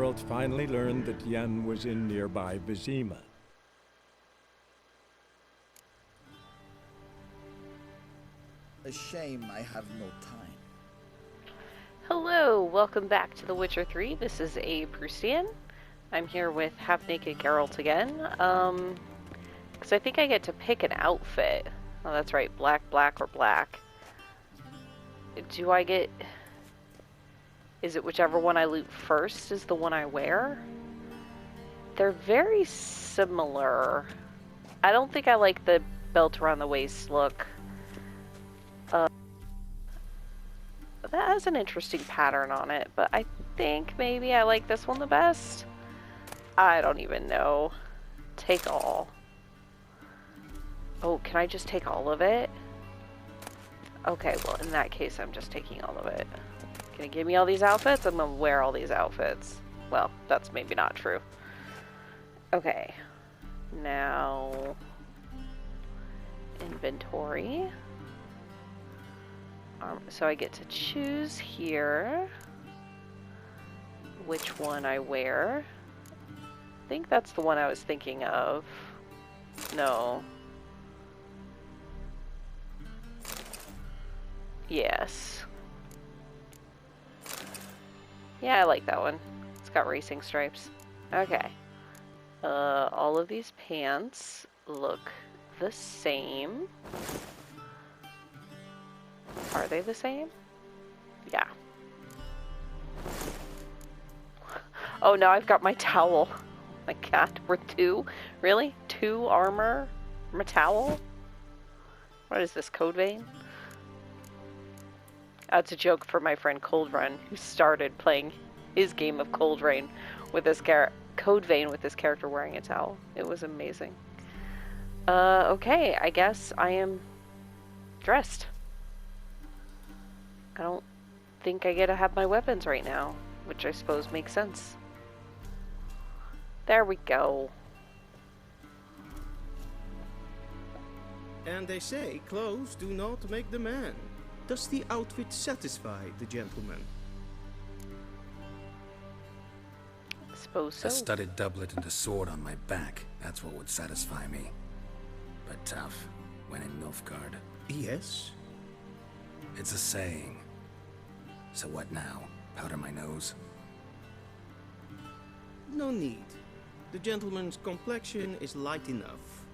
Geralt finally learned that Yen was in nearby Vizima. A shame I have no time. Hello, welcome back to The Witcher 3. This is aproustian. I'm here with half-naked Geralt again. Because I think I get to pick an outfit. Oh, that's right, black, black, or black. Do I get... Is it whichever one I loot first is the one I wear? They're very similar. I don't think I like the belt around the waist look. That has an interesting pattern on it, but I think maybe I like this one the best. I don't even know. Take all. Oh, can I just take all of it? Okay, well, in that case, I'm just taking all of it. Can you give me all these outfits? I'm gonna wear all these outfits. Well, that's maybe not true. Okay. Now... inventory. So I get to choose here which one I wear. I think that's the one I was thinking of. No. Yes. Yeah, I like that one. It's got racing stripes. Okay. All of these pants look the same. Are they the same? Yeah. Oh, now I've got my towel. My god, we're two? Really? 2 armor from a towel? What is this, Code Vein? That's a joke for my friend Cold Run, who started playing his game of Cold Rain with this Code Vein with this character wearing a towel. It was amazing. Okay, I guess I am dressed. I don't think I get to have my weapons right now, which I suppose makes sense. There we go. And they say clothes do not make the man. Does the outfit satisfy the gentleman? I suppose so. A studded doublet and a sword on my back, that's what would satisfy me. But tough, when in Nilfgaard. Yes? It's a saying. So what now? Powder my nose? No need. The gentleman's complexion is light enough.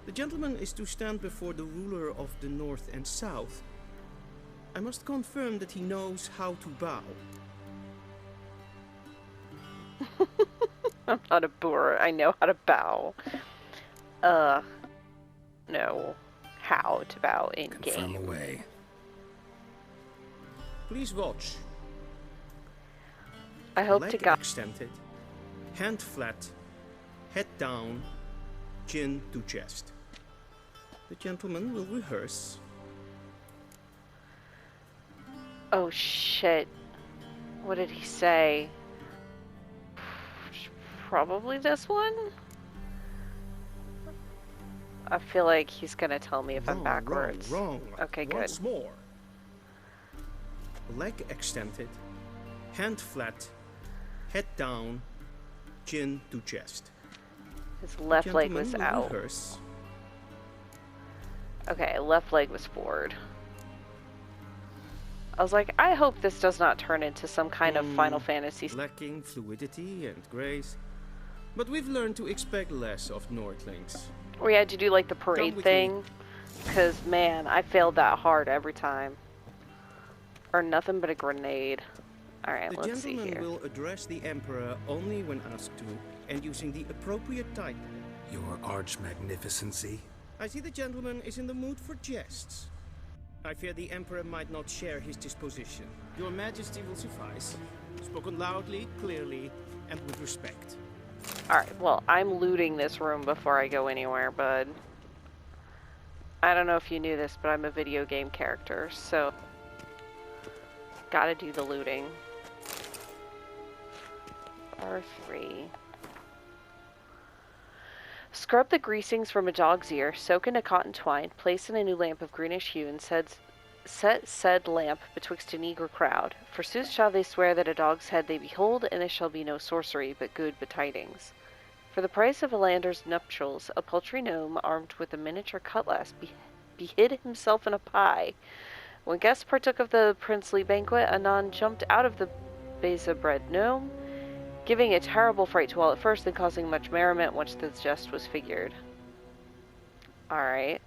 The gentleman is to stand before the ruler of the North and South. I must confirm that he knows how to bow. I'm not a boor. I know how to bow. Know how to bow in Confirm game. away. Please watch. I hope Leg to God. extended, hand flat, head down, chin to chest. The gentleman will rehearse. Oh shit. What did he say? Probably this one? I feel like he's gonna tell me if I'm backwards. Wrong. Okay, good. Once more. Leg extended, hand flat, head down, chin to chest. His left leg was out. Rehearse. Okay, left leg was forward. I was like, I hope this does not turn into some kind of Final Fantasy. Lacking fluidity and grace. But we've learned to expect less of Nordlings. We had to do like the parade thing. Because, man, I failed that hard every time. Or nothing but a grenade. Alright, let's see here. The gentleman will address the Emperor only when asked to, and using the appropriate title. Your arch-magnificency? I see the gentleman is in the mood for jests. I fear the Emperor might not share his disposition. Your Majesty will suffice. Spoken loudly, clearly, and with respect. Alright, well, I'm looting this room before I go anywhere, bud. I don't know if you knew this, but I'm a video game character, so... Gotta do the looting. R3. Scrub the greasings from a dog's ear, soak in a cotton twine, place in a new lamp of greenish hue, and set said lamp betwixt an eager crowd. Forsooth shall they swear that a dog's head they behold, and there shall be no sorcery, but good betidings. For the price of a lander's nuptials, a paltry gnome armed with a miniature cutlass behid himself in a pie. When guests partook of the princely banquet, anon jumped out of the beza-bred gnome, giving a terrible fright to all at first, then causing much merriment once the jest was figured. Alright.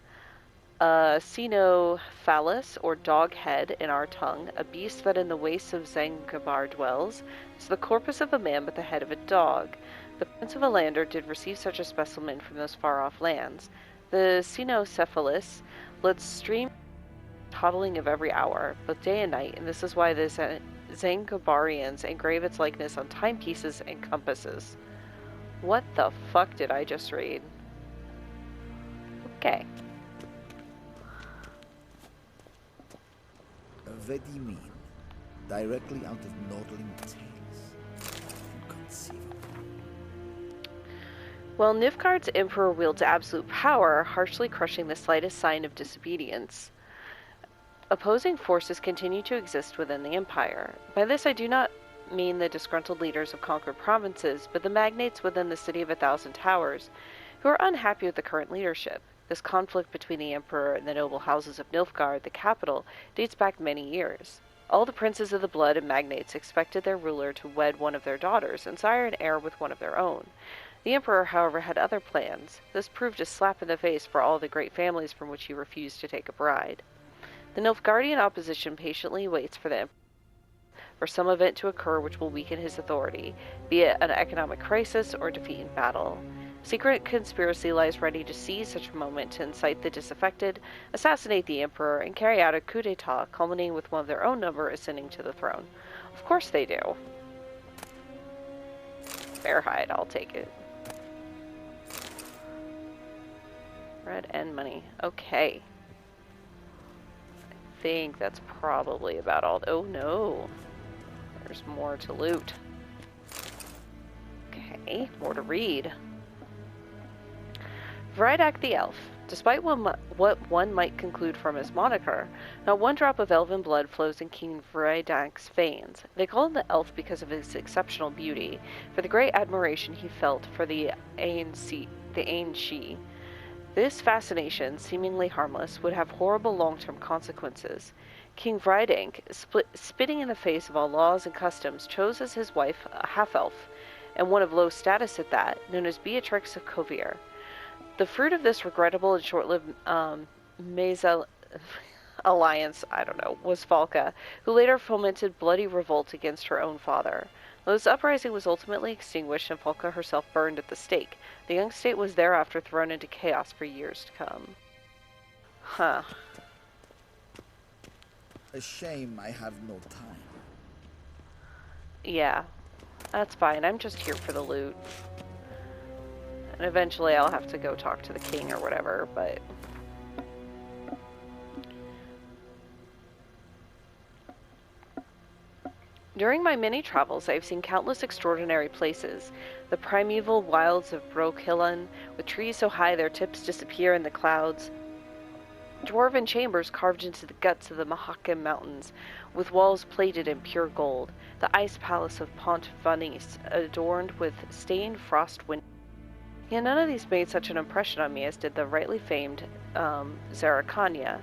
Cynophallus, or dog head in our tongue, a beast that in the wastes of Zanzibar dwells, is the corpus of a man but the head of a dog. The prince of Alander did receive such a specimen from those far-off lands. The Cynocephalus lets stream toddling of every hour, both day and night, and this is why the Zangabarians engrave its likeness on timepieces and compasses. What the fuck did I just read? Okay. Vedimin, directly out of Nordling tales. Inconceivable. While Nilfgaard's emperor wields absolute power, harshly crushing the slightest sign of disobedience, opposing forces continue to exist within the empire. By this I do not mean the disgruntled leaders of conquered provinces, but the magnates within the City of a Thousand Towers, who are unhappy with the current leadership. This conflict between the emperor and the noble houses of Nilfgaard, the capital, dates back many years. All the princes of the blood and magnates expected their ruler to wed one of their daughters and sire an heir with one of their own. The emperor, however, had other plans. This proved a slap in the face for all the great families from which he refused to take a bride. The Nilfgaardian opposition patiently waits for the emperor for some event to occur which will weaken his authority, be it an economic crisis or defeat in battle. Secret conspiracy lies ready to seize such a moment to incite the disaffected, assassinate the emperor, and carry out a coup d'etat, culminating with one of their own number ascending to the throne. Of course they do. Fair hide, I'll take it. Red and money. Okay. I think that's probably about all. Oh no. There's more to loot. Okay, more to read. Vrydak the Elf. Despite what one might conclude from his moniker, not one drop of elven blood flows in King Vrydak's veins. They call him the Elf because of his exceptional beauty, for the great admiration he felt for the Ain-Shi. This fascination, seemingly harmless, would have horrible long-term consequences. King Vrydak, spitting in the face of all laws and customs, chose as his wife a half-elf, and one of low status at that, known as Beatrix of Kovir. The fruit of this regrettable and short-lived alliance, was Falka, who later fomented bloody revolt against her own father. Though this uprising was ultimately extinguished and Falka herself burned at the stake, the young state was thereafter thrown into chaos for years to come. Huh. A shame I have no time. Yeah, that's fine. I'm just here for the loot. And eventually I'll have to go talk to the king or whatever, but... During my many travels, I have seen countless extraordinary places. The primeval wilds of Brokhillan, with trees so high their tips disappear in the clouds. Dwarven chambers carved into the guts of the Mahakam Mountains, with walls plated in pure gold. The ice palace of Pont Vanis, adorned with stained frost windows. Yet none of these made such an impression on me as did the rightly famed Zerrikania.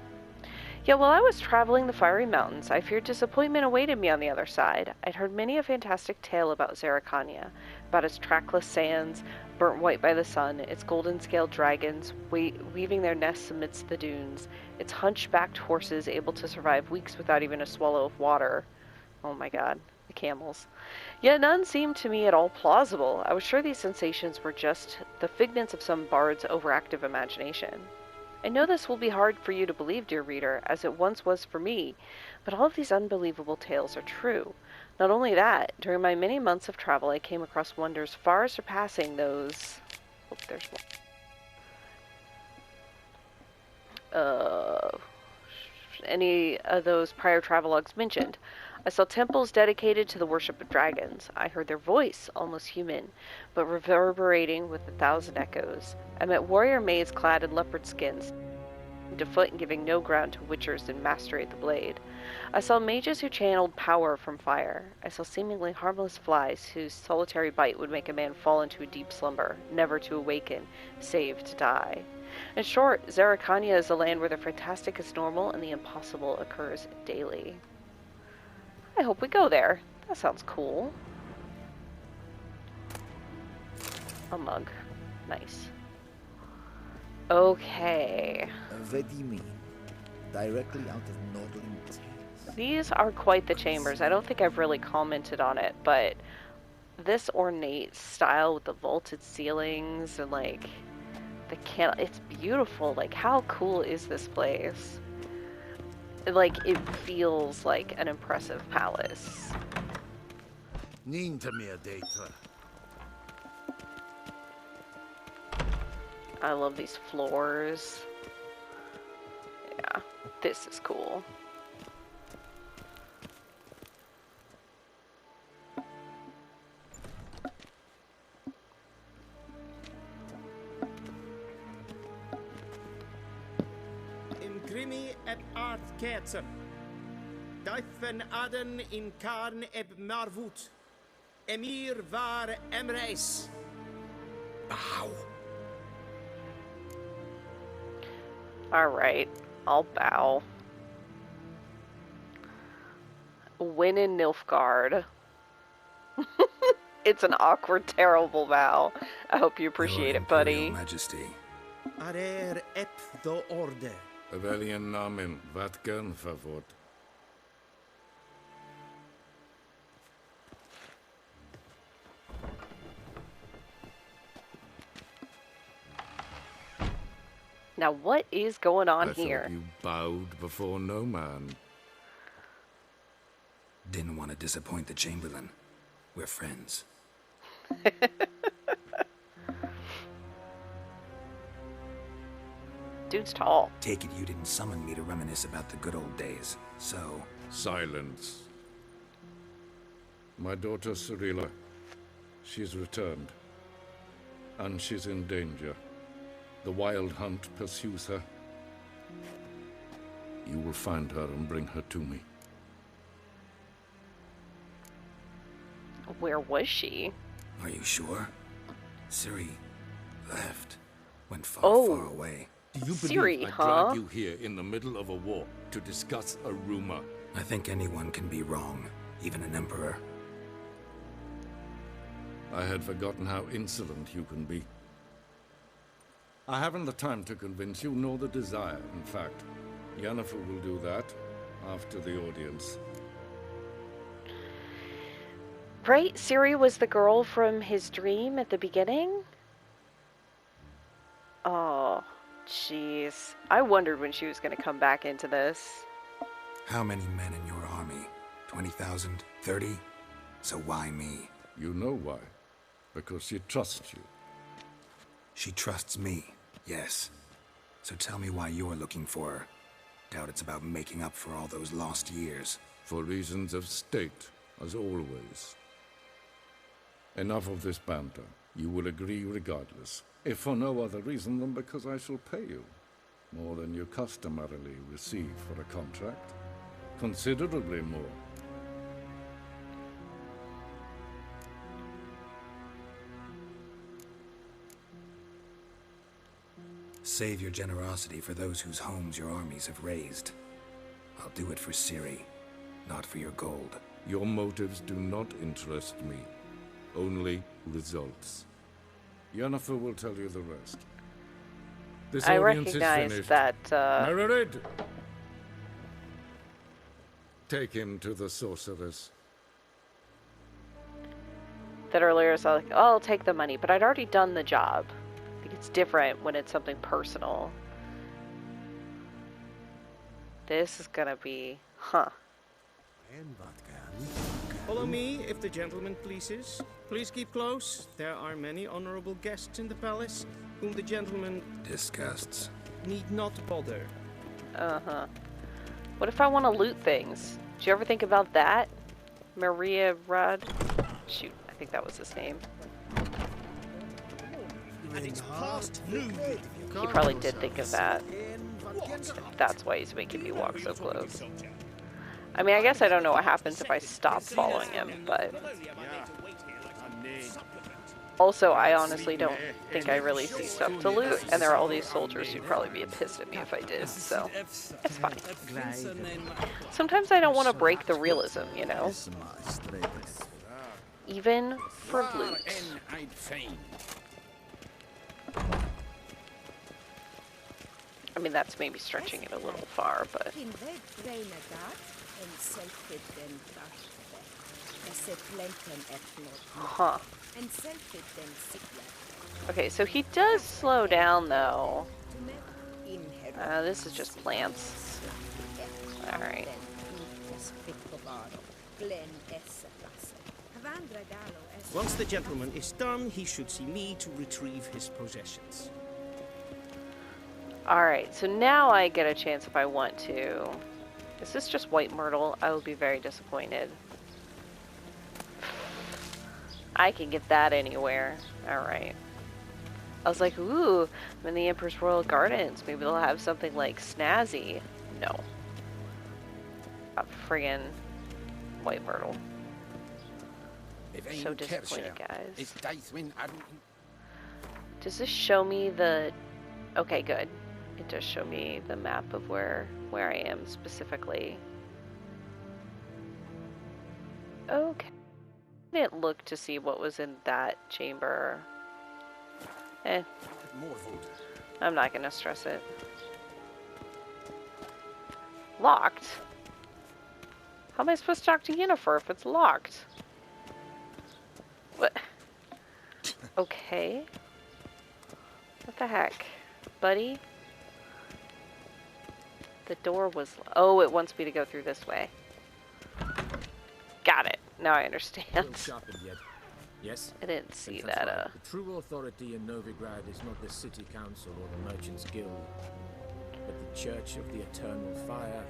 Yet while I was traveling the fiery mountains, I feared disappointment awaited me on the other side. I'd heard many a fantastic tale about Zerrikania, about its trackless sands, burnt white by the sun, its golden-scaled dragons weaving their nests amidst the dunes, its hunchbacked horses able to survive weeks without even a swallow of water. Oh my god, the camels. Yet none seemed to me at all plausible. I was sure these sensations were just the figments of some bard's overactive imagination. I know this will be hard for you to believe, dear reader, as it once was for me, but all of these unbelievable tales are true. Not only that, during my many months of travel I came across wonders far surpassing those... Oh, there's one. Any of those prior travelogues mentioned. I saw temples dedicated to the worship of dragons. I heard their voice, almost human, but reverberating with 1,000 echoes. I met warrior maids clad in leopard skins, into foot and giving no ground to witchers in mastery of the blade. I saw mages who channeled power from fire. I saw seemingly harmless flies whose solitary bite would make a man fall into a deep slumber, never to awaken, save to die. In short, Zerrikania is a land where the fantastic is normal and the impossible occurs daily. I hope we go there. That sounds cool. A mug. Nice. Okay. Vizima, directly out of Northern Tales. These are quite the chambers. I don't think I've really commented on it, but this ornate style with the vaulted ceilings and like the it's beautiful. Like, how cool is this place? Like, it feels like an impressive palace. I love these floors. Yeah, this is cool. Imgrimi eb art ketsen. Duifen aden in karn eb marvoet. EMHYR EMREIS. Bow. Alright, I'll bow. Win in Nilfgaard. It's an awkward, terrible bow. I hope you appreciate Your it, buddy. Imperial Majesty. Arer eb the orde. Welchen Namen? Wat gern verwort? Now, what is going on I here? thought you bowed before no man. Didn't want to disappoint the Chamberlain. We're friends. Dude's tall. Take it you didn't summon me to reminisce about the good old days. So, Silence. My daughter Cirilla. She's returned. And she's in danger. The wild hunt pursues her. You will find her and bring her to me. Where was she? are you sure? Ciri left. Went far, Oh. far away. Do you Ciri, believe I huh? dragged you here in the middle of a war to discuss a rumor? I think anyone can be wrong, even an emperor. I had forgotten how insolent you can be. I haven't the time to convince you, nor the desire, in fact. Yennefer will do that after the audience. Right? Ciri was the girl from his dream at the beginning? Oh, jeez. I wondered when she was going to come back into this. How many men in your army? 20,000? 30? So why me? You know why. Because she trusts you. She trusts me, yes. So tell me why you're looking for her. Doubt it's about making up for all those lost years. For reasons of state, as always. Enough of this banter. You will agree regardless. If for no other reason than because I shall pay you. More than you customarily receive for a contract. Considerably more. Save your generosity for those whose homes your armies have razed. I'll do it for Ciri, not for your gold. Your motives do not interest me. Only results. Yennefer will tell you the rest. This I audience is recognize finished. that, Merid! Take him to the sorceress. that earlier I was like, oh, I'll take the money, but I'd already done the job. I think it's different when it's something personal. This is gonna be, huh. Follow me, if the gentleman pleases. Please keep close. There are many honorable guests in the palace, whom the gentleman Disgusts. need not bother. Uh-huh. What if I want to loot things? Did you ever think about that? Maria Rod? Shoot, I think that was his name. And it's past noon. He probably did think of that. That's why he's making me walk so close. I mean, I guess I don't know what happens if I stop following him, but... Also, I honestly don't think I really see stuff to loot, and there are all these soldiers who'd probably be pissed at me if I did, so it's fine. Sometimes I don't want to break the realism, you know? Even for loot. I mean, that's maybe stretching it a little far, but... Huh. Okay, so he does slow down, though. This is just plants. Alright. Once the gentleman is done, he should see me to retrieve his possessions. Alright, so now I get a chance if I want to. Is this just white myrtle? I will be very disappointed. I can get that anywhere. Alright. I was like, ooh, I'm in the Emperor's Royal Gardens. Maybe they'll have something like snazzy. No. Got friggin' white myrtle. So disappointed, guys. Does this show me the... Okay, good. It does show me the map of where I am specifically. Okay. I didn't look to see what was in that chamber. I'm not gonna stress it. Locked? How am I supposed to talk to Yennefer if it's locked? What? Okay. What the heck? Buddy? The door was... Oh, it wants me to go through this way. Got it. Now I understand. Yes? I didn't see that, The true authority in Novigrad is not the city council or the merchants guild, but the Church of the Eternal Fire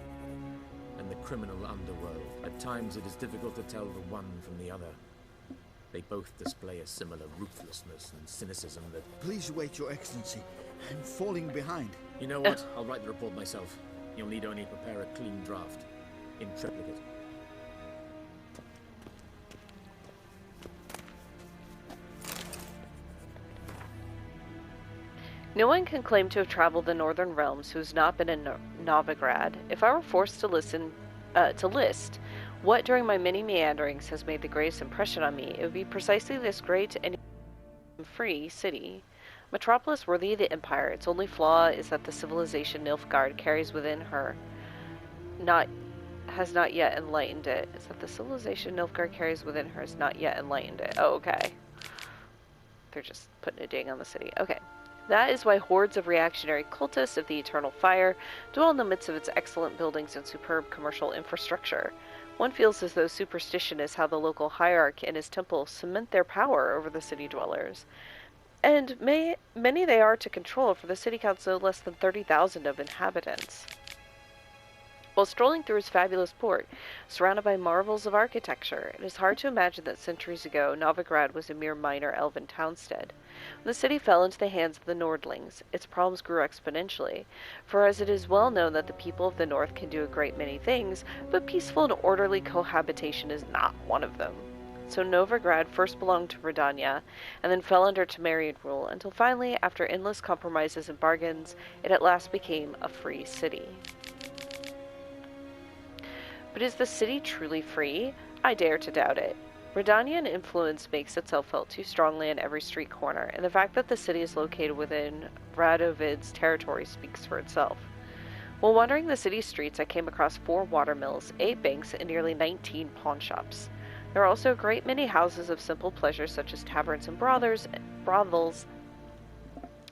and the criminal underworld. At times it is difficult to tell the one from the other. They both display a similar ruthlessness and cynicism that... Please wait, Your Excellency. I'm falling behind. You know what? I'll write the report myself. You'll need only prepare a clean draft. In triplicate. No one can claim to have traveled the northern realms who has not been in Novigrad. If I were forced to list what during my many meanderings has made the greatest impression on me, it would be precisely this great and free city. Metropolis worthy of the Empire. Its only flaw is that the civilization Nilfgaard carries within her has not yet enlightened it. Is that the civilization Nilfgaard carries within her has not yet enlightened it. Oh, okay. They're just putting a ding on the city. Okay. That is why hordes of reactionary cultists of the Eternal Fire dwell in the midst of its excellent buildings and superb commercial infrastructure. One feels as though superstition is how the local hierarch and his temple cement their power over the city dwellers. And many they are to control, for the city counts no less than 30,000 of inhabitants. While strolling through its fabulous port, surrounded by marvels of architecture, it is hard to imagine that centuries ago Novigrad was a mere minor elven townstead. When the city fell into the hands of the Nordlings, its problems grew exponentially, for as it is well known that the people of the north can do a great many things, but peaceful and orderly cohabitation is not one of them. So Novigrad first belonged to Redania, and then fell under Temerian rule, until finally, after endless compromises and bargains, it at last became a free city. But is the city truly free? I dare to doubt it. Redanian influence makes itself felt too strongly in every street corner, and the fact that the city is located within Radovid's territory speaks for itself. While wandering the city's streets, I came across 4 watermills, 8 banks, and nearly 19 pawnshops. There are also a great many houses of simple pleasures such as taverns and brothels,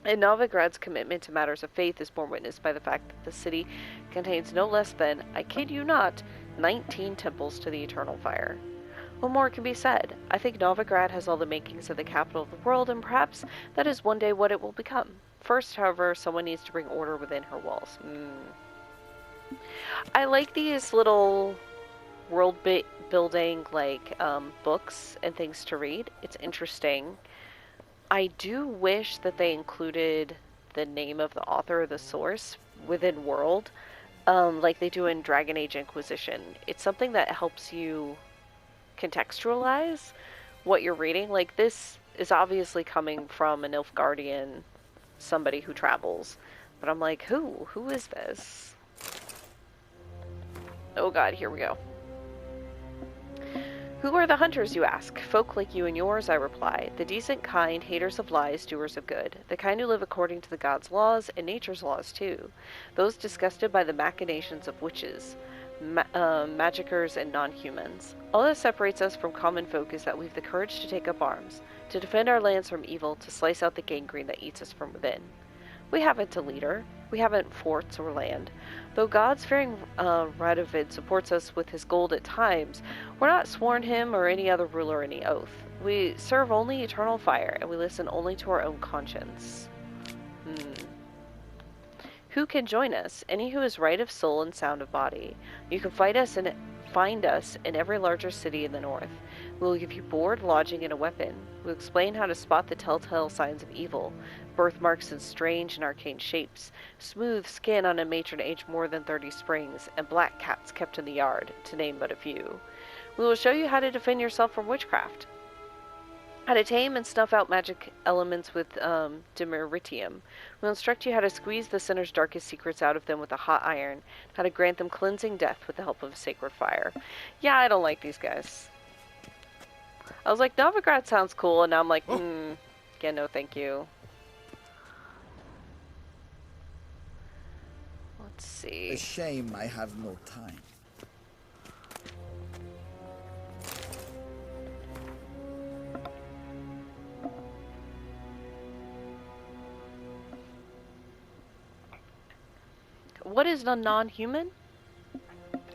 and Novigrad's commitment to matters of faith is borne witness by the fact that the city contains no less than, I kid you not, 19 temples to the Eternal Fire. What more can be said? I think Novigrad has all the makings of the capital of the world, and perhaps that is one day what it will become. First, however, someone needs to bring order within her walls. I like these little world building, like, books and things to read. It's interesting. I do wish that they included the name of the author or the source within world, like they do in Dragon Age Inquisition. It's something that helps you contextualize what you're reading. Like, this is obviously coming from a Nilfgaardian, somebody who travels. But I'm like, who? Who is this? Oh god, here we go. Who are the hunters, you ask? Folk like you and yours, I reply. The decent, kind, haters of lies, doers of good. The kind who live according to the gods' laws, and nature's laws too. Those disgusted by the machinations of witches, magicers, and non-humans. All that separates us from common folk is that we've the courage to take up arms, to defend our lands from evil, to slice out the gangrene that eats us from within. We haven't a leader. We haven't forts or land. Though God's fearing Radovid supports us with his gold at times, we're not sworn him or any other ruler any oath. We serve only eternal fire, and we listen only to our own conscience. Who can join us? Any who is right of soul and sound of body. You can find us in every larger city in the north. We will give you board, lodging, and a weapon. We'll explain how to spot the telltale signs of evil, birthmarks in strange and arcane shapes, smooth skin on a matron aged more than 30 springs, and black cats kept in the yard, to name but a few. We will show you how to defend yourself from witchcraft, how to tame and snuff out magic elements with dimeritium. We'll instruct you how to squeeze the sinner's darkest secrets out of them with a hot iron, how to grant them cleansing death with the help of a sacred fire. Yeah, I don't like these guys. I was like, Novigrad sounds cool, and now I'm like, yeah, no thank you. Let's see. A shame I have no time. What is a non-human?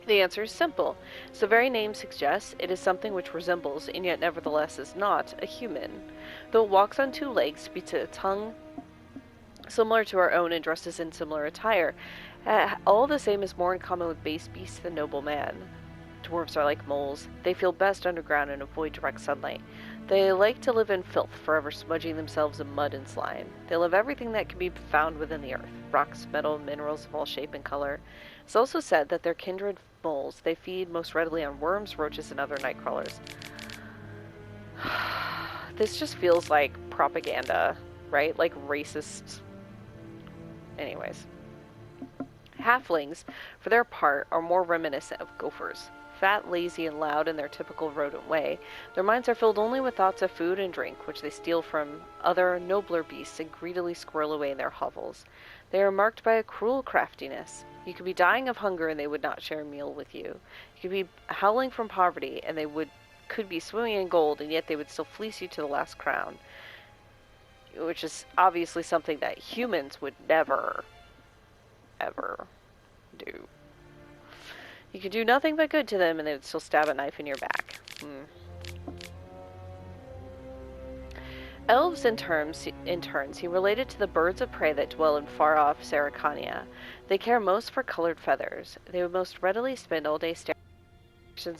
The answer is simple. As the very name suggests, it is something which resembles, and yet nevertheless is not, a human. Though it walks on two legs, speaks a tongue similar to our own, and dresses in similar attire, all the same is more in common with base beasts than noble man. Dwarves are like moles. They feel best underground and avoid direct sunlight. They like to live in filth, forever smudging themselves in mud and slime. They love everything that can be found within the earth, rocks, metal, minerals of all shape and color. It's also said that they're kindred moles. They feed most readily on worms, roaches, and other night crawlers. This just feels like propaganda, right? Like racist. Anyways. Halflings, for their part, are more reminiscent of gophers. Fat, lazy, and loud in their typical rodent way, their minds are filled only with thoughts of food and drink, which they steal from other, nobler beasts and greedily squirrel away in their hovels. They are marked by a cruel craftiness. You could be dying of hunger and they would not share a meal with you. You could be howling from poverty and they could be swimming in gold, and yet they would still fleece you to the last crown. Which is obviously something that humans would never, ever do. You could do nothing but good to them and they would still stab a knife in your back. Elves, in turns, he related to the birds of prey that dwell in far-off Saracania. They care most for colored feathers. They would most readily spend all day staring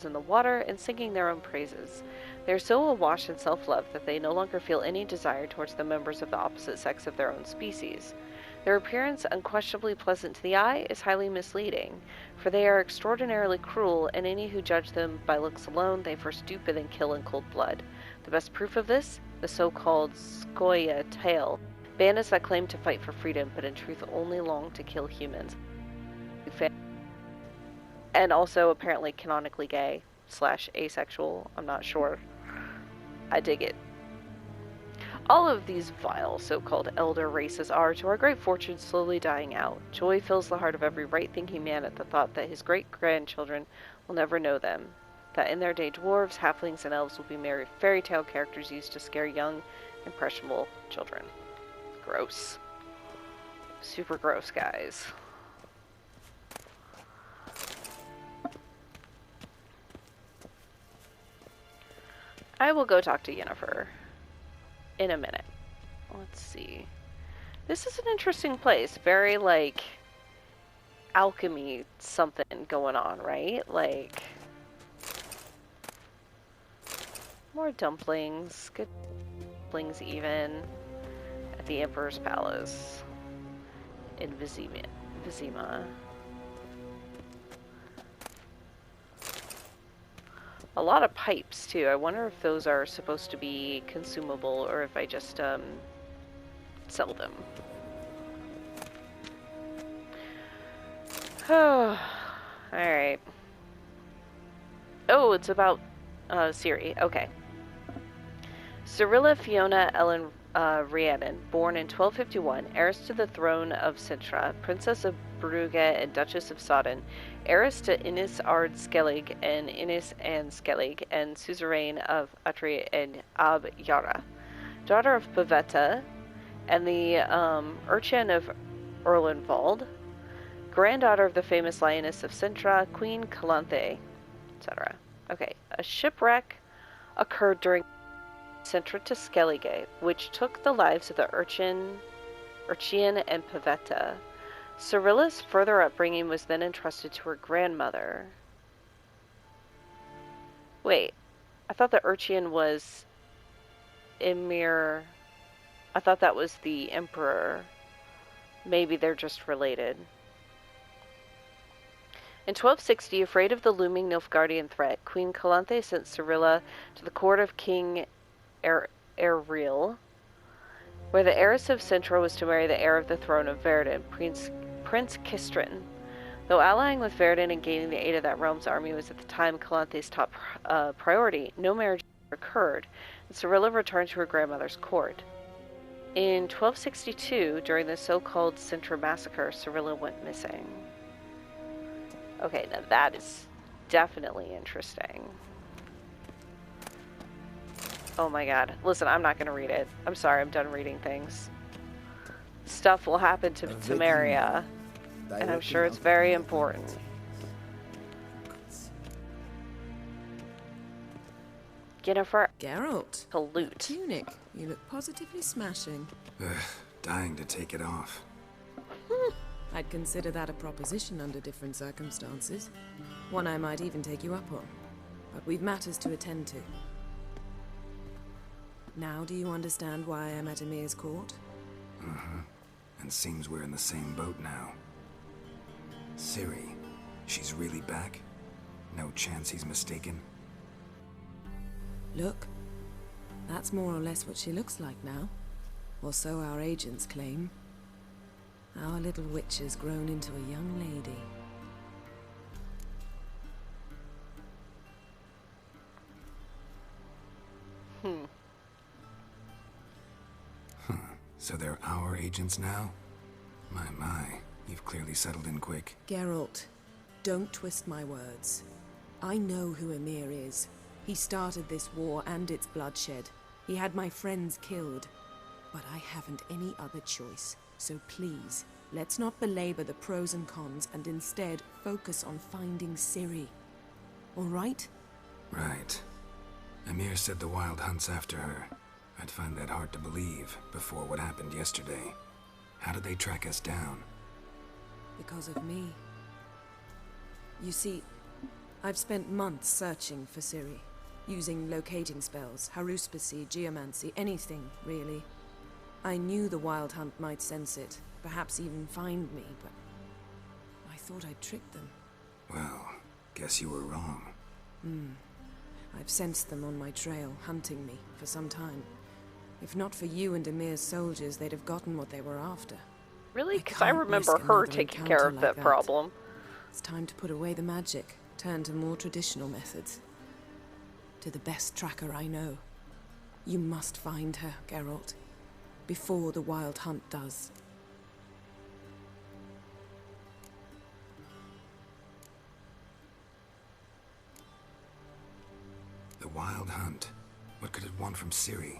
in the water and singing their own praises. They are so awash in self-love that they no longer feel any desire towards the members of the opposite sex of their own species. Their appearance, unquestionably pleasant to the eye, is highly misleading, for they are extraordinarily cruel, and any who judge them by looks alone they first dupe and then kill in cold blood. The best proof of this, the so-called Skoya tale, bandits that claim to fight for freedom, but in truth only long to kill humans. And also apparently canonically gay / asexual, I'm not sure. I dig it. All of these vile so-called elder races are, to our great fortune, slowly dying out. Joy fills the heart of every right-thinking man at the thought that his great-grandchildren will never know them. That in their day dwarves, halflings, and elves will be mere fairy tale characters used to scare young, impressionable children. Gross. Super gross, guys. I will go talk to Yennefer in a minute. Let's see. This is an interesting place. Very, like, alchemy something going on, right? Like, more dumplings. Good dumplings even. At the Emperor's Palace in Vizima. Vizima. A lot of pipes, too. I wonder if those are supposed to be consumable or if I just, sell them. Oh, alright. Oh, it's about, Ciri. Okay. Cyrilla Fiona Ellen Rhiannon, born in 1251, heiress to the throne of Sintra, Princess of Brugge and Duchess of Sodden, heiress to Innis Ard Skellig and Innis and Skellig, and suzerain of Utri and Ab Yara, daughter of Pavetta and the Urchin of Erlenwald, granddaughter of the famous lioness of Sintra, Queen Calanthe, etc. Okay, a shipwreck occurred during Sintra to Skellige, which took the lives of the Urchin and Pavetta. Cyrilla's further upbringing was then entrusted to her grandmother. Wait, I thought the Urchin was EMHYR. I thought that was the Emperor. Maybe they're just related. In 1260, afraid of the looming Nilfgaardian threat, Queen Calanthe sent Cyrilla to the court of King EMREIS, where the heiress of Sintra was to marry the heir of the throne of Verdun, Prince Kistrin. Though allying with Verdun and gaining the aid of that realm's army was at the time Calanthe's top priority, no marriage occurred, and Cyrilla returned to her grandmother's court. In 1262, during the so-called Sintra massacre, Cyrilla went missing. Okay, now that is definitely interesting. Oh my god. Listen, I'm not going to read it. I'm sorry, I'm done reading things. Stuff will happen to Temeria, and I'm sure it's very important. Yennefer, Geralt, to loot. tunic. You look positively smashing. Dying to take it off. I'd consider that a proposition under different circumstances. One I might even take you up on. But we've matters to attend to. Now do you understand why I'm at Ymir's court? And seems we're in the same boat now. Ciri, she's really back? No chance he's mistaken? Look, that's more or less what she looks like now. Or so our agents claim. Our little witch has grown into a young lady. So they're our agents now? My, you've clearly settled in quick. Geralt, don't twist my words. I know who Ymir is. He started this war and its bloodshed. He had my friends killed. But I haven't any other choice. So please, let's not belabor the pros and cons and instead focus on finding Ciri. All right? Right. Ymir said the Wild Hunt's after her. I'd find that hard to believe before what happened yesterday. How did they track us down? Because of me. You see, I've spent months searching for Ciri, using locating spells, haruspicy, geomancy, anything, really. I knew the Wild Hunt might sense it, perhaps even find me, but I thought I'd tricked them. Well, guess you were wrong. I've sensed them on my trail, hunting me, for some time. If not for you and Ymir's soldiers, they'd have gotten what they were after. Really? I Because I can't remember risk her another taking encounter care of like that that. problem. It's time to put away the magic, turn to more traditional methods. To the best tracker I know. You must find her, Geralt. Before the Wild Hunt does. The Wild Hunt. What could it want from Ciri?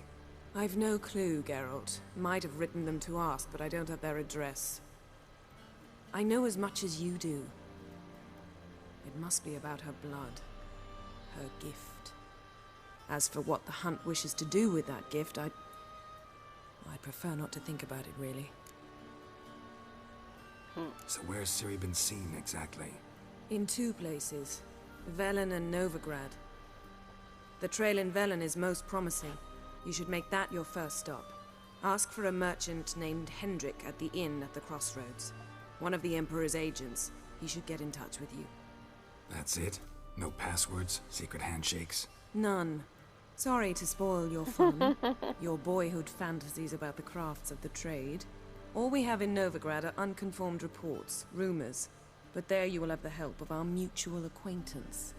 I've no clue, Geralt. Might have written them to ask, but I don't have their address. I know as much as you do. It must be about her blood. Her gift. As for what the Hunt wishes to do with that gift, I'd prefer not to think about it, really. So where's Ciri been seen, exactly? In two places. Velen and Novigrad. The trail in Velen is most promising. You should make that your first stop. Ask for a merchant named Hendrik at the inn at the crossroads. One of the Emperor's agents. He should get in touch with you. That's it? No passwords? Secret handshakes? None. Sorry to spoil your fun. Your boyhood fantasies about the crafts of the trade. All we have in Novigrad are unconfirmed reports, rumors. But there you will have the help of our mutual acquaintance.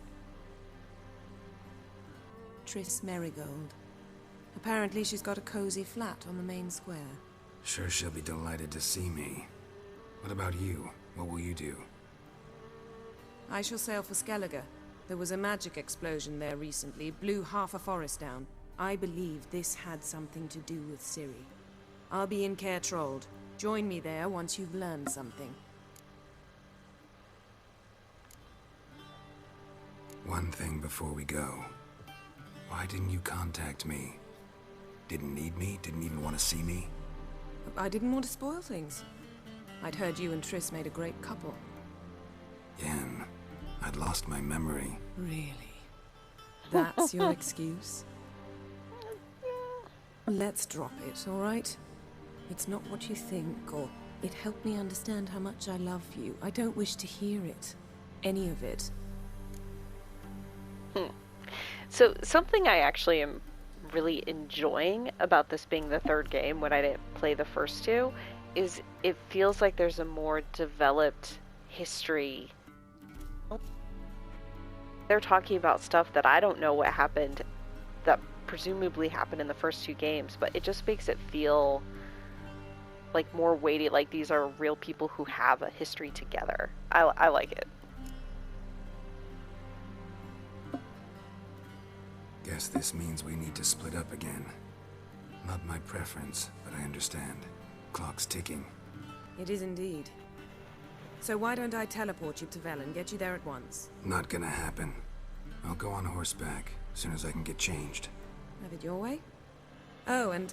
TRISS MERIGOLD. Apparently she's got a cozy flat on the main square. Sure she'll be delighted to see me. What about you? What will you do? I shall sail for Skellige. There was a magic explosion there recently, blew half a forest down. I believe this had something to do with Ciri. I'll be in Caer Trold. Join me there once you've learned something. One thing before we go. Why didn't you contact me? Didn't need me? Didn't even want to see me? I didn't want to spoil things. I'd heard you and Triss made a great couple. Yen, I'd lost my memory. Really? That's your excuse? Let's drop it, all right? It's not what you think, or it helped me understand how much I love you. I don't wish to hear it. Any of it. So, something I actually am really enjoying about this being the third game when I didn't play the first two is it feels like there's a more developed history. They're talking about stuff that I don't know what happened, that presumably happened in the first two games, but it just makes it feel like more weighty, like these are real people who have a history together. I like it. Guess this means we need to split up again. Not my preference, but I understand. Clock's ticking. It is indeed. So why don't I teleport you to Velen, get you there at once? Not gonna happen. I'll go on horseback, as soon as I can get changed. Have it your way? Oh, and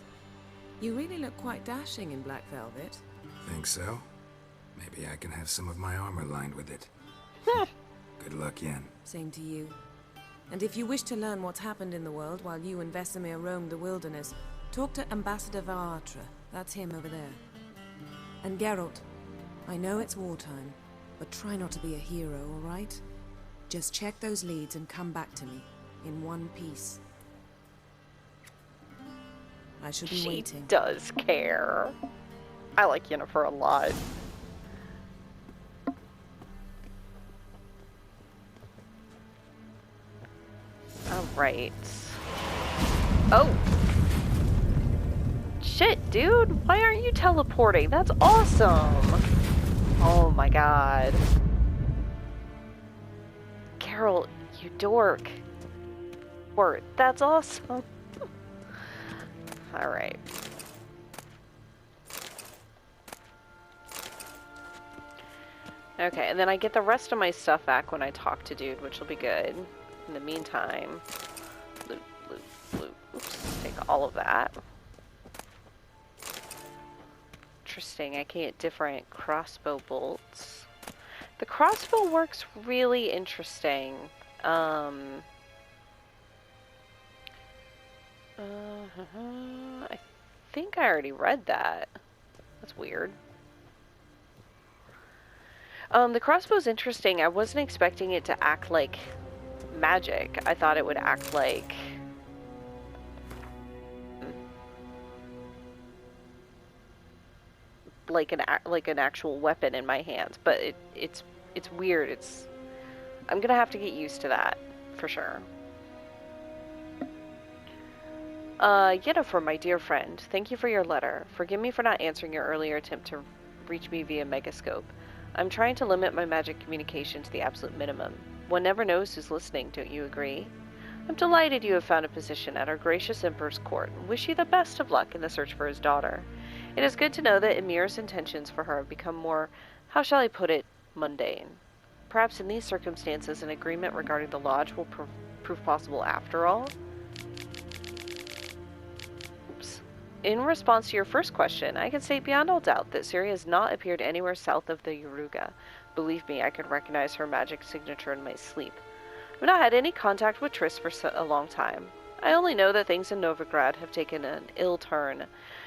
you really look quite dashing in black velvet. Think so? Maybe I can have some of my armor lined with it. Good luck, Yen. Same to you. And if you wish to learn what's happened in the world while you and Vesemir roamed the wilderness, talk to Ambassador Varatra. That's him over there. And Geralt, I know it's wartime, but try not to be a hero, all right? Just check those leads and come back to me, in one piece. I shall be waiting. She does care. I like Yennefer a lot. Alright. Oh! Shit, dude! Why aren't you teleporting? That's awesome! Oh my god. Carol, you dork. That's awesome. Alright. Okay, and then I get the rest of my stuff back when I talk to Dude, which will be good. In the meantime, loot, loot, loot. Oops, take all of that. Interesting, I can get different crossbow bolts. The crossbow works really interesting. I think I already read that. That's weird. The crossbow's interesting. I wasn't expecting it to act like magic. I thought it would act like an actual weapon in my hands, but it's weird. I'm gonna have to get used to that for sure. Yennefer, my dear friend, thank you for your letter. Forgive me for not answering your earlier attempt to reach me via Megascope. I'm trying to limit my magic communication to the absolute minimum. One never knows who's listening, don't you agree? I'm delighted you have found a position at our gracious Emperor's court, and wish you the best of luck in the search for his daughter. It is good to know that EMHYR's intentions for her have become more, how shall I put it, mundane. Perhaps in these circumstances an agreement regarding the lodge will prove possible after all? Oops. In response to your first question, I can say beyond all doubt that Ciri has not appeared anywhere south of the Yaruga. Believe me, I could recognize her magic signature in my sleep. I've not had any contact with Triss for a long time. I only know that things in Novigrad have taken an ill turn.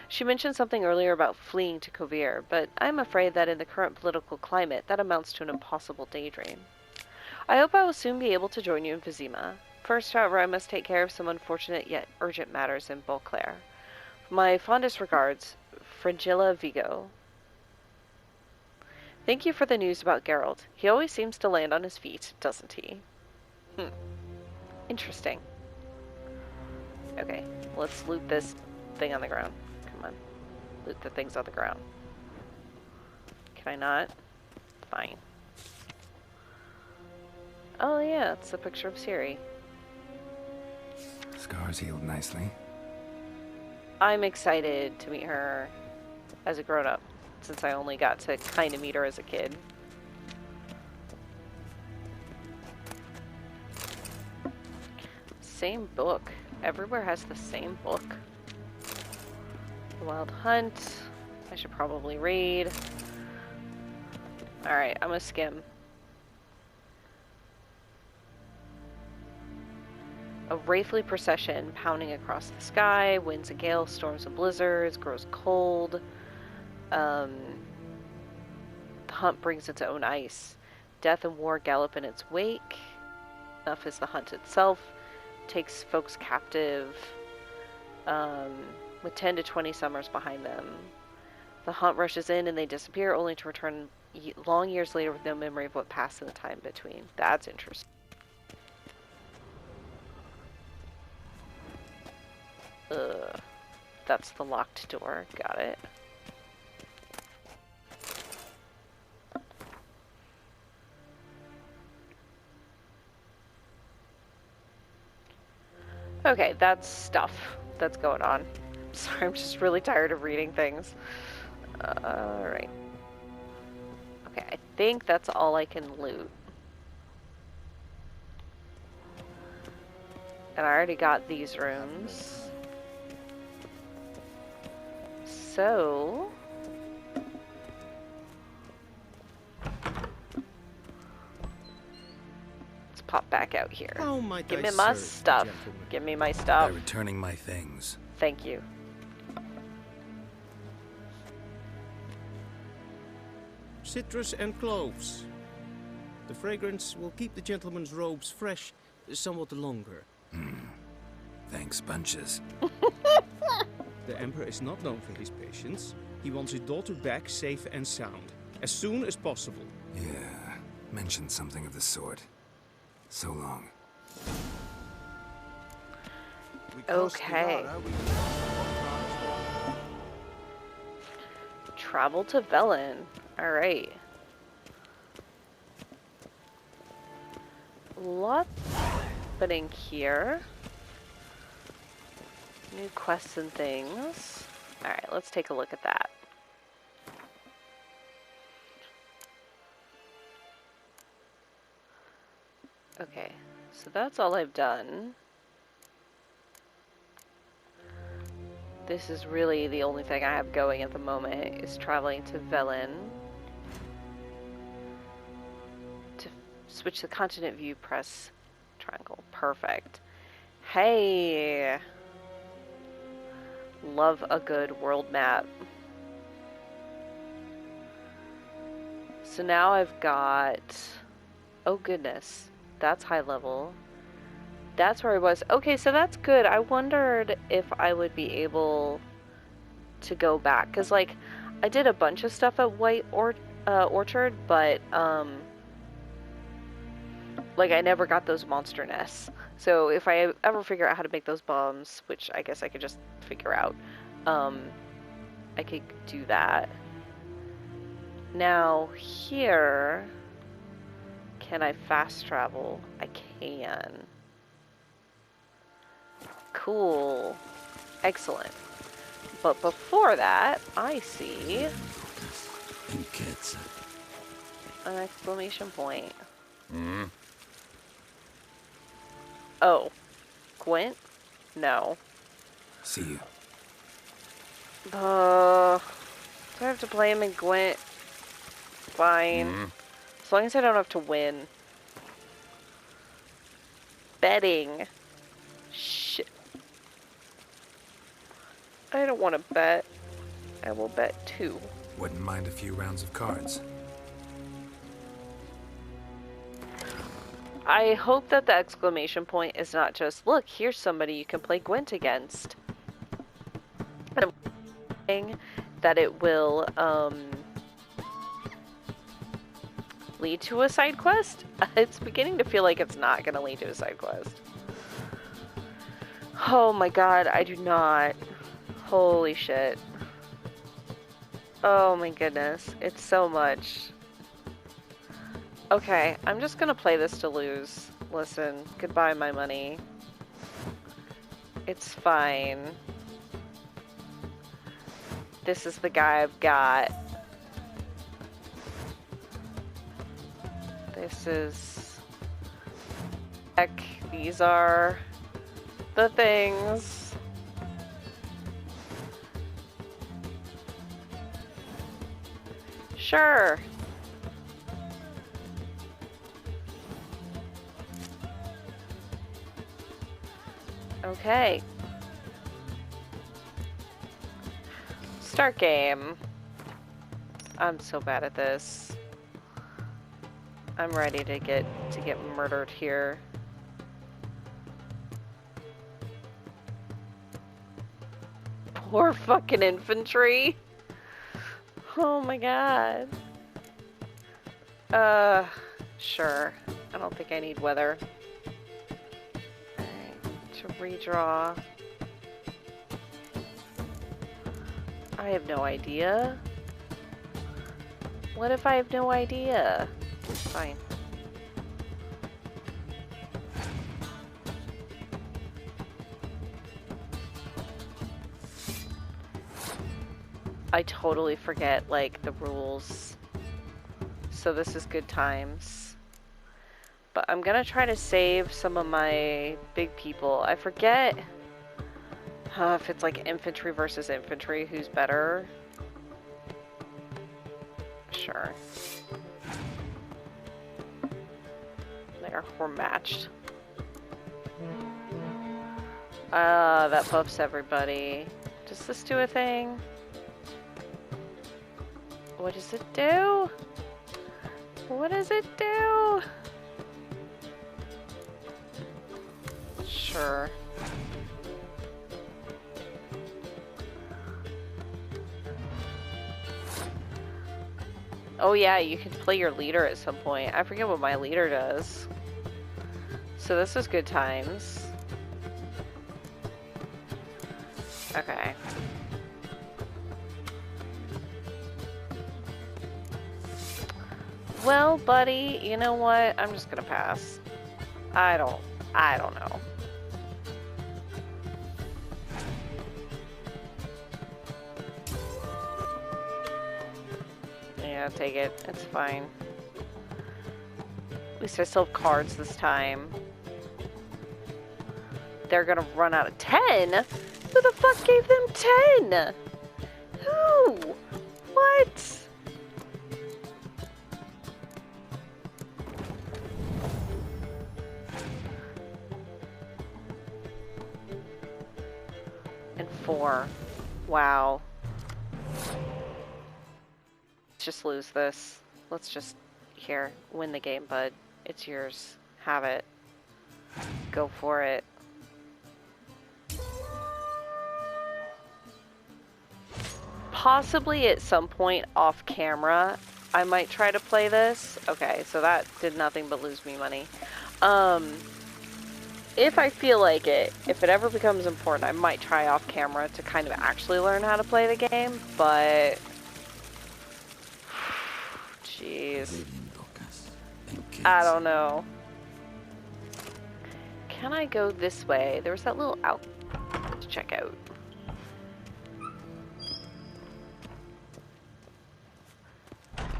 She mentioned something earlier about fleeing to Kovir, but I'm afraid that in the current political climate, that amounts to an impossible daydream. I hope I will soon be able to join you in Vizima. First, however, I must take care of some unfortunate yet urgent matters in Beauclair. My fondest regards, Fringilla Vigo. Thank you for the news about Geralt. He always seems to land on his feet, doesn't he? Interesting. Okay, let's loot this thing on the ground. Come on. Loot the things on the ground. Can I not? Fine. Oh yeah, it's a picture of Ciri. Scars healed nicely. I'm excited to meet her as a grown-up, since I only got to kind of meet her as a kid. Same book. Everywhere has the same book. The Wild Hunt. I should probably read. Alright, I'm gonna skim. A wraithly procession pounding across the sky, winds and gales, storms and blizzards, grows cold. The hunt brings its own ice. Death and war gallop in its wake. Enough is the hunt itself. Takes folks captive. With 10 to 20 summers behind them. The hunt rushes in and they disappear, only to return long years later with no memory of what passed in the time between. That's interesting. That's the locked door. Got it. Okay, that's stuff that's going on. Sorry, I'm just really tired of reading things. Alright. Okay, I think that's all I can loot. And I already got these rooms. So... let's pop back out here. How might Give I me my serve, stuff. gentlemen? Give me my By stuff. returning my things. Thank you. Citrus and cloves. The fragrance will keep the gentleman's robes fresh somewhat longer. Thanks, bunches. The Emperor is not known for his patience. He wants his daughter back safe and sound, as soon as possible. Yeah, mentioned something of the sort. So long. Okay. Travel to Velen. Alright. Lots happening here. New quests and things. Alright, let's take a look at that. Okay, so that's all I've done. This is really the only thing I have going at the moment, is traveling to Velen. To switch the continent view, press triangle. Perfect. Hey! Love a good world map. So now I've got... oh goodness. That's high level. That's where I was. Okay, so that's good. I wondered if I would be able to go back. Because, like, I did a bunch of stuff at White Orchard, but, like, I never got those monster nests. So if I ever figure out how to make those bombs, which I guess I could just figure out, I could do that. Now, here... can I fast travel? I can. Cool. Excellent. But before that, I see an exclamation point. Oh. Gwent? No. See you. Do I have to play him in Gwent? Fine. As long as I don't have to win. Betting. Shit. I don't want to bet. I will bet 2. Wouldn't mind a few rounds of cards. I hope that the exclamation point is not just, look, here's somebody you can play Gwent against. And I'm hoping that it will, lead to a side quest. It's beginning to feel like it's not going to lead to a side quest. Oh my god, I do not. Holy shit. Oh my goodness, it's so much. Okay, I'm just gonna play this to lose. Listen, goodbye my money. It's fine. This is the guy I've got. This is... Heck, these are the things. Sure. Okay. Start game. I'm so bad at this. I'm ready to get murdered here. Poor fucking infantry. Oh my god. Sure. I don't think I need weather. Alright, to redraw. I have no idea. What if I have no idea? Fine. I totally forget, like, the rules. So this is good times. But I'm gonna try to save some of my big people. I forget if it's like infantry versus infantry, who's better. Sure. There, we're matched. That buffs everybody. Does this do a thing? What does it do? What does it do? Sure. Oh yeah, you can play your leader at some point. I forget what my leader does. So this is good times. Okay. Well, buddy, you know what? I'm just gonna pass. I don't know. Yeah, take it. It's fine. At least I still have cards this time. They're gonna run out of 10? Who the fuck gave them 10? Who? What? And 4. Wow. Let's just lose this. Let's just, here, win the game, bud. It's yours. Have it. Go for it. Possibly at some point off camera, I might try to play this. Okay, so that did nothing but lose me money. If I feel like it, if it ever becomes important, I might try off camera to kind of actually learn how to play the game, but... Jeez. I don't know. Can I go this way? There was that little out to check out.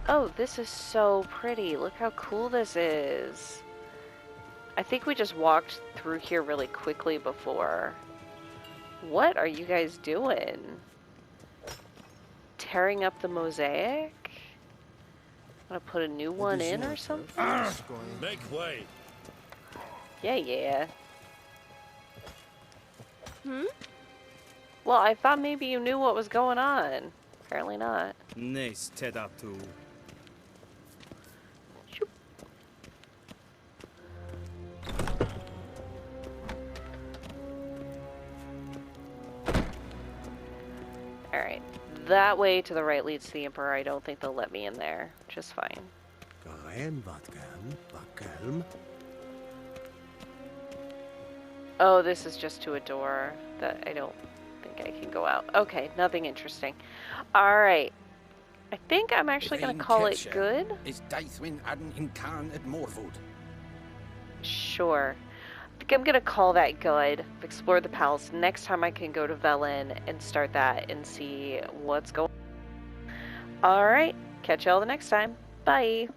Oh, this is so pretty. Look how cool this is. I think we just walked through here really quickly before. What are you guys doing? Tearing up the mosaic? I'm gonna put a new one in or something? Make way. Yeah, yeah. Well, I thought maybe you knew what was going on. Apparently not. Nice tedatu. Shoop. Alright. That way to the right leads to the Emperor. I don't think they'll let me in there. Which is fine. Oh, this is just to a door that I don't think I can go out. Okay, nothing interesting. Alright. I think I'm actually going to call it good. Sure. I think I'm going to call that good. Explore the palace. Next time I can go to Velen and start that and see what's going on. Alright. Catch y'all the next time. Bye.